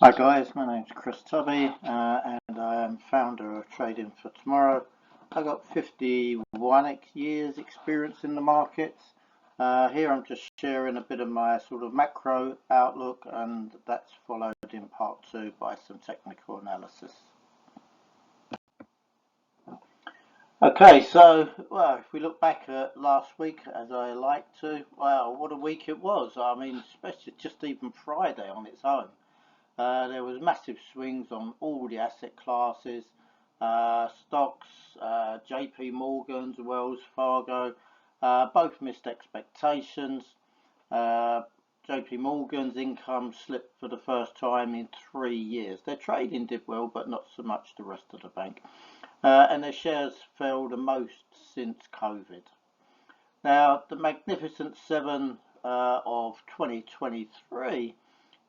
Hi guys, my name's Chris Tubby and I am founder of Trading for Tomorrow. I've got 51 years experience in the markets. Here I'm just sharing a bit of my sort of macro outlook, and that's followed in part two by some technical analysis. Okay, so well, if we look back at last week, as I like to, wow, what a week it was. I mean, especially just even Friday on its own. There was massive swings on all the asset classes, stocks, JP Morgan's, Wells Fargo, both missed expectations. Uh, JP Morgan's income slipped for the first time in 3 years. Their trading did well, but not so much the rest of the bank. And their shares fell the most since COVID. Now, the Magnificent Seven of 2023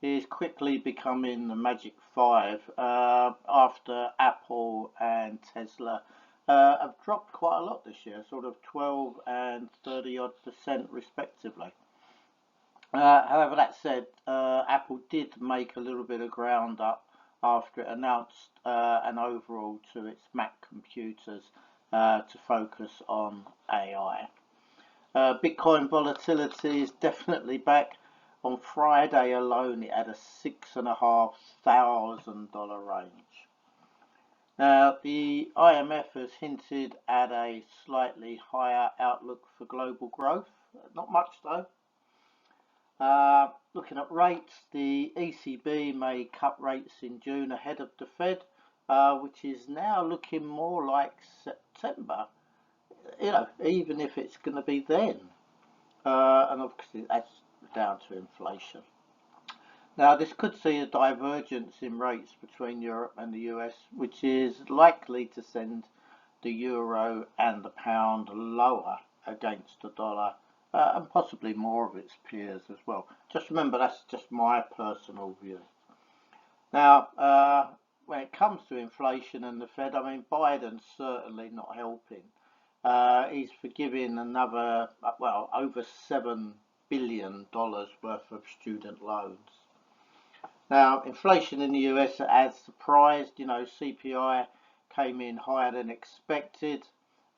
is quickly becoming the Magic Five after Apple and Tesla have dropped quite a lot this year, sort of 12 and 30% respectively. However, that said, Apple did make a little bit of ground up after it announced an overhaul to its Mac computers to focus on AI. Bitcoin volatility is definitely back. On Friday alone, it had a $6,500 range. Now, the IMF has hinted at a slightly higher outlook for global growth. Not much though. Looking at rates, the ECB may cut rates in June ahead of the Fed, which is now looking more like September. Even if it's going to be then. And obviously that's down to inflation. Now, this could see a divergence in rates between Europe and the US, which is likely to send the euro and the pound lower against the dollar, and possibly more of its peers as well. Just remember, that's just my personal view. Now, when it comes to inflation and the Fed, I mean, Biden's certainly not helping. He's forgiving another, well, over $7 billion worth of student loans. Now, inflation in the US has surprised. CPI came in higher than expected,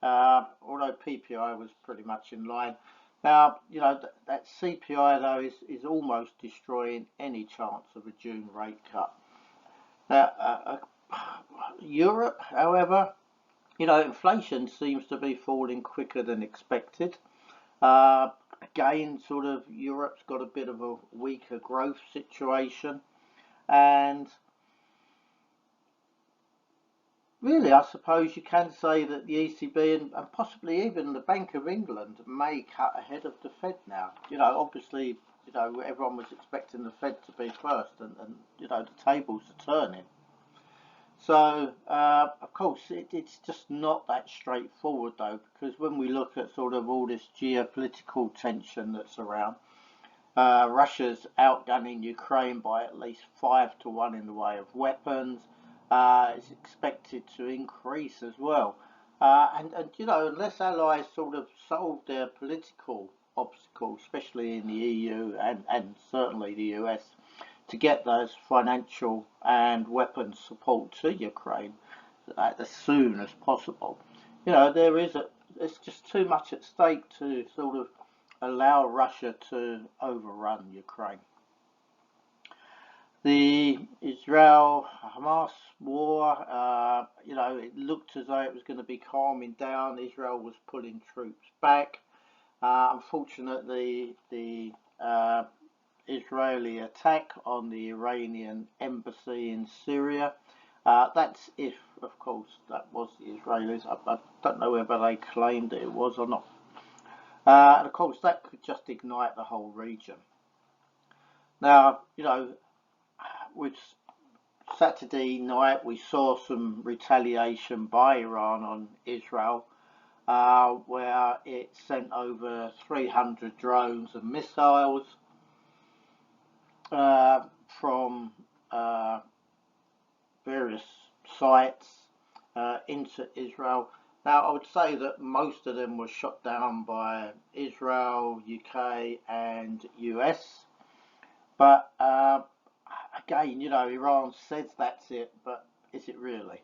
although PPI was pretty much in line. Now, that CPI, though, is almost destroying any chance of a June rate cut. Now, Europe, however, inflation seems to be falling quicker than expected. Again, sort of Europe's got a bit of a weaker growth situation. And really, I suppose you can say that the ECB and possibly even the Bank of England may cut ahead of the Fed now. Obviously, everyone was expecting the Fed to be first, and the tables are turning. So, of course, it's just not that straightforward, though, because when we look at sort of all this geopolitical tension that's around, Russia's outgunning Ukraine by at least 5-1 in the way of weapons. It's expected to increase as well. And unless allies sort of solve their political obstacles, especially in the EU and certainly the US, to get those financial and weapons support to Ukraine as soon as possible. There's just too much at stake to sort of allow Russia to overrun Ukraine. The Israel-Hamas war, it looked as though it was going to be calming down. Israel was pulling troops back. Unfortunately, the Israeli attack on the Iranian embassy in Syria. That's if, of course, that was the Israelis. I don't know whether they claimed it was or not. And of course, that could just ignite the whole region. Now, with Saturday night, we saw some retaliation by Iran on Israel, where it sent over 300 drones and missiles from various sites into Israel. Now, I would say that most of them were shot down by Israel, UK, and US. But again, Iran says that's it, but is it really?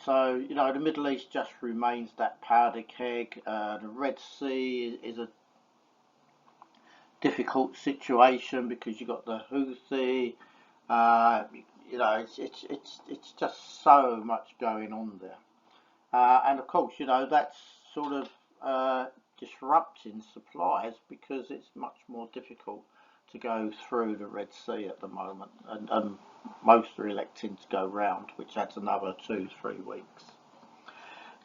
So, the Middle East just remains that powder keg. The Red Sea is a difficult situation because you've got the Houthi. Uh, it's just so much going on there. And of course, that's sort of disrupting supplies because it's much more difficult to go through the Red Sea at the moment, and most are electing to go round, which adds another 2-3 weeks.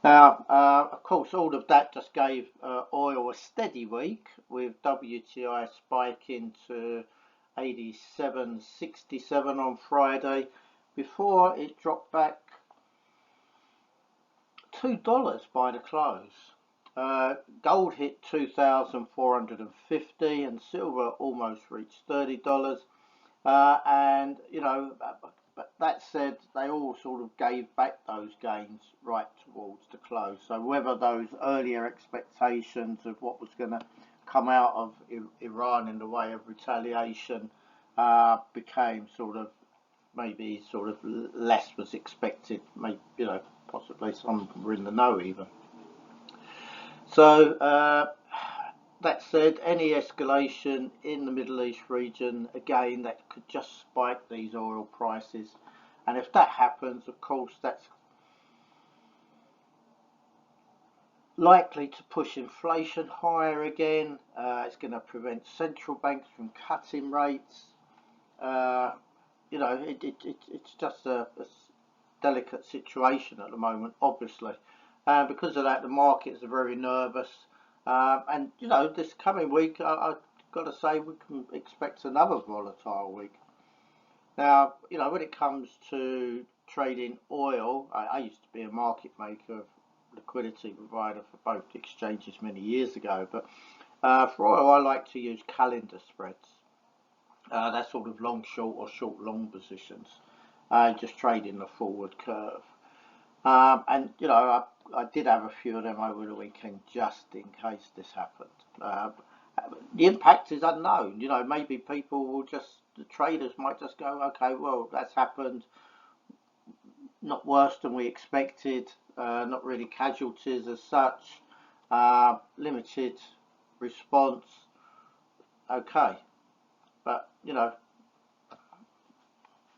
Now, of course, all of that just gave oil a steady week, with WTI spiking to 87.67 on Friday before it dropped back $2 by the close. Gold hit 2,450 and silver almost reached $30. And but that said, they all sort of gave back those gains right towards the close. So whether those earlier expectations of what was going to come out of Iran in the way of retaliation became maybe less was expected, maybe, possibly some were in the know even. So that said, any escalation in the Middle East region, again, that could just spike these oil prices. And if that happens, of course, that's likely to push inflation higher again. It's going to prevent central banks from cutting rates. It's just a delicate situation at the moment, obviously. Because of that, the markets are very nervous. And this coming week, I've got to say, we can expect another volatile week. Now, when it comes to trading oil, I used to be a market maker, liquidity provider for both exchanges many years ago. But for oil, I like to use calendar spreads. That's sort of long short or short long positions. Just trading the forward curve. And I did have a few of them over the weekend just in case this happened. The impact is unknown. Maybe people will the traders might just go, okay, well, that's happened. Not worse than we expected. Not really casualties as such. Limited response. Okay. But,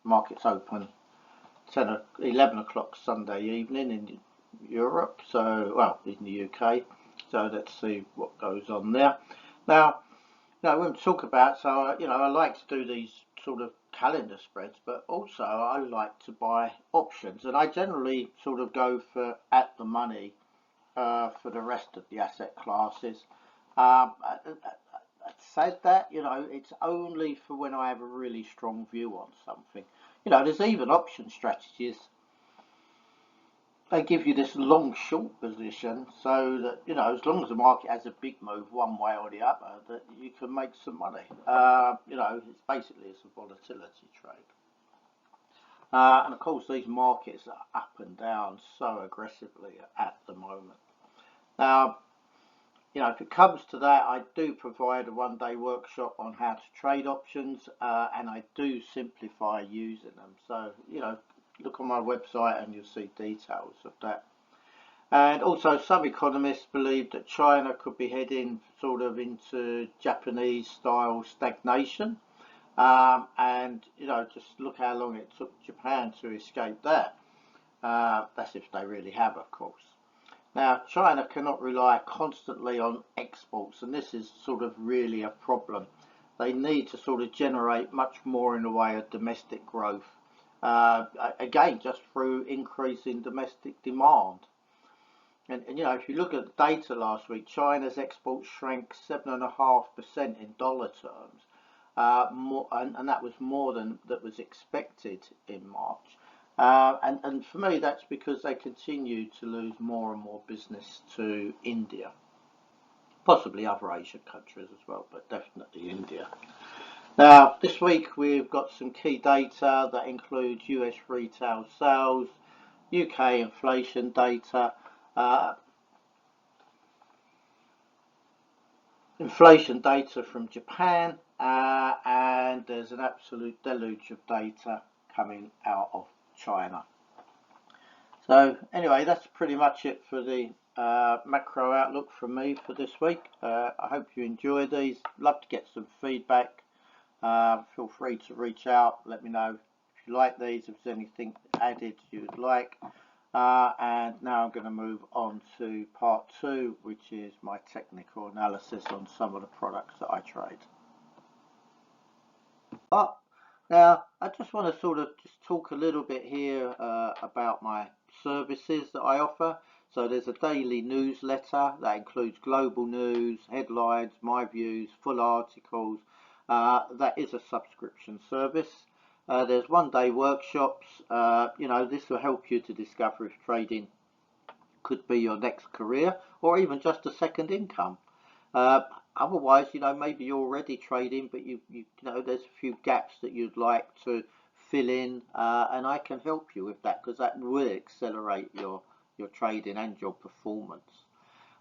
markets open 11 o'clock Sunday evening in Europe, in the UK. So let's see what goes on there. Now, when we talk about, I like to do these sort of calendar spreads, but also I like to buy options, and I generally sort of go for at the money for the rest of the asset classes. Said that, it's only for when I have a really strong view on something. There's even option strategies. They give you this long short position so that, as long as the market has a big move one way or the other, that you can make some money. It's a volatility trade. And of course, these markets are up and down so aggressively at the moment. Now, if it comes to that, I do provide a one-day workshop on how to trade options, and I do simplify using them. So, look on my website and you'll see details of that. And also, some economists believe that China could be heading sort of into Japanese-style stagnation. And, just look how long it took Japan to escape that. That's if they really have, of course. Now, China cannot rely constantly on exports, and this is sort of really a problem. They need to sort of generate much more in the way of domestic growth, again, just through increasing domestic demand. And if you look at the data last week, China's exports shrank 7.5% in dollar terms, and that was more than that was expected in March. And for me, that's because they continue to lose more and more business to India, possibly other Asian countries as well, but definitely India. Now, this week we've got some key data that includes US retail sales, UK inflation data, inflation data from Japan, and there's an absolute deluge of data coming out of China. So anyway, that's pretty much it for the macro outlook from me for this week. I hope you enjoy these. Love to get some feedback. Feel free to reach out. Let me know if you like these, if there's anything added you'd like. And now I'm going to move on to part 2, which is my technical analysis on some of the products that I trade. Now, I just want to sort of just talk a little bit here about my services that I offer. So there's a daily newsletter that includes global news, headlines, my views, full articles. That is a subscription service. There's one-day workshops. This will help you to discover if trading could be your next career or even just a second income. Otherwise, maybe you're already trading, but there's a few gaps that you'd like to fill in, and I can help you with that because that will accelerate your trading and your performance.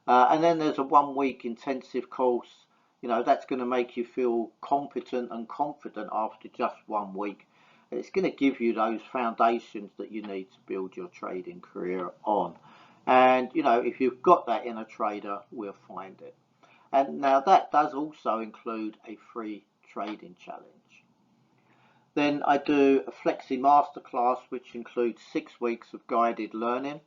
And then there's a 1-week intensive course. That's going to make you feel competent and confident after just 1 week. It's going to give you those foundations that you need to build your trading career on. And, if you've got that in a trader, we'll find it. And now that does also include a free trading challenge. Then I do a Flexi Masterclass, which includes 6 weeks of guided learning.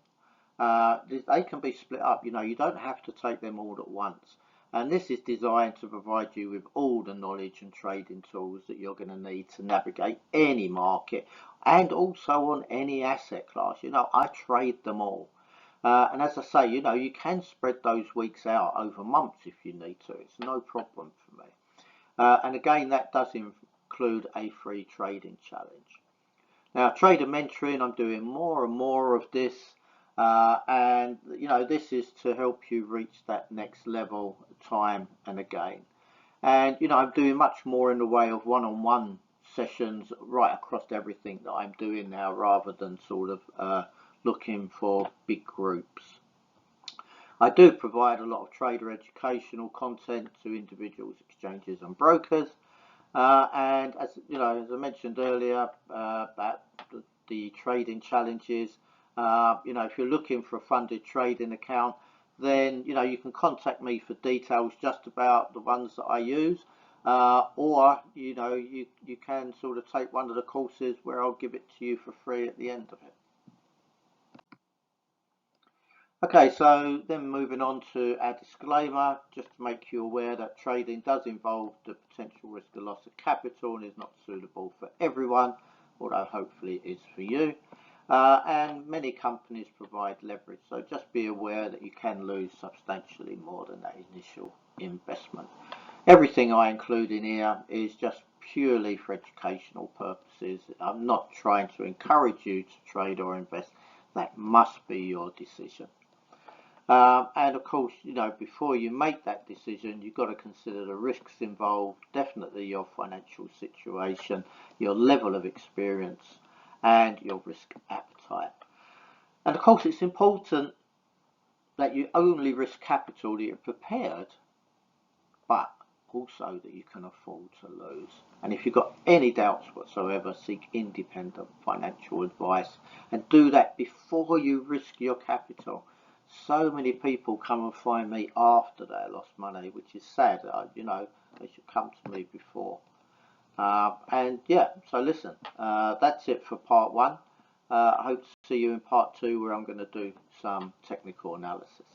They can be split up, you don't have to take them all at once. And this is designed to provide you with all the knowledge and trading tools that you're going to need to navigate any market and also on any asset class. I trade them all. And as I say, you can spread those weeks out over months if you need to. It's no problem for me. And again, that does include a free trading challenge. Now, trader mentoring, I'm doing more and more of this. And this is to help you reach that next level time and again. And I'm doing much more in the way of one-on-one sessions right across everything that I'm doing now, rather than sort of looking for big groups. I do provide a lot of trader educational content to individuals, exchanges and brokers. And as as I mentioned earlier about the trading challenges, if you're looking for a funded trading account, then you can contact me for details just about the ones that I use, or you can sort of take one of the courses where I'll give it to you for free at the end of it. Okay, so then moving on to our disclaimer, just to make you aware that trading does involve the potential risk of loss of capital and is not suitable for everyone, although hopefully it is for you. And many companies provide leverage, so just be aware that you can lose substantially more than that initial investment. Everything I include in here is just purely for educational purposes. I'm not trying to encourage you to trade or invest. That must be your decision. And of course, before you make that decision, you've got to consider the risks involved, definitely your financial situation, your level of experience, and your risk appetite. And of course, it's important that you only risk capital that you're prepared, but also that you can afford to lose. And if you've got any doubts whatsoever, seek independent financial advice and do that before you risk your capital. So many people come and find me after they lost money, which is sad. They should come to me before. And yeah, so listen, that's it for part 1. I hope to see you in part 2, where I'm going to do some technical analysis.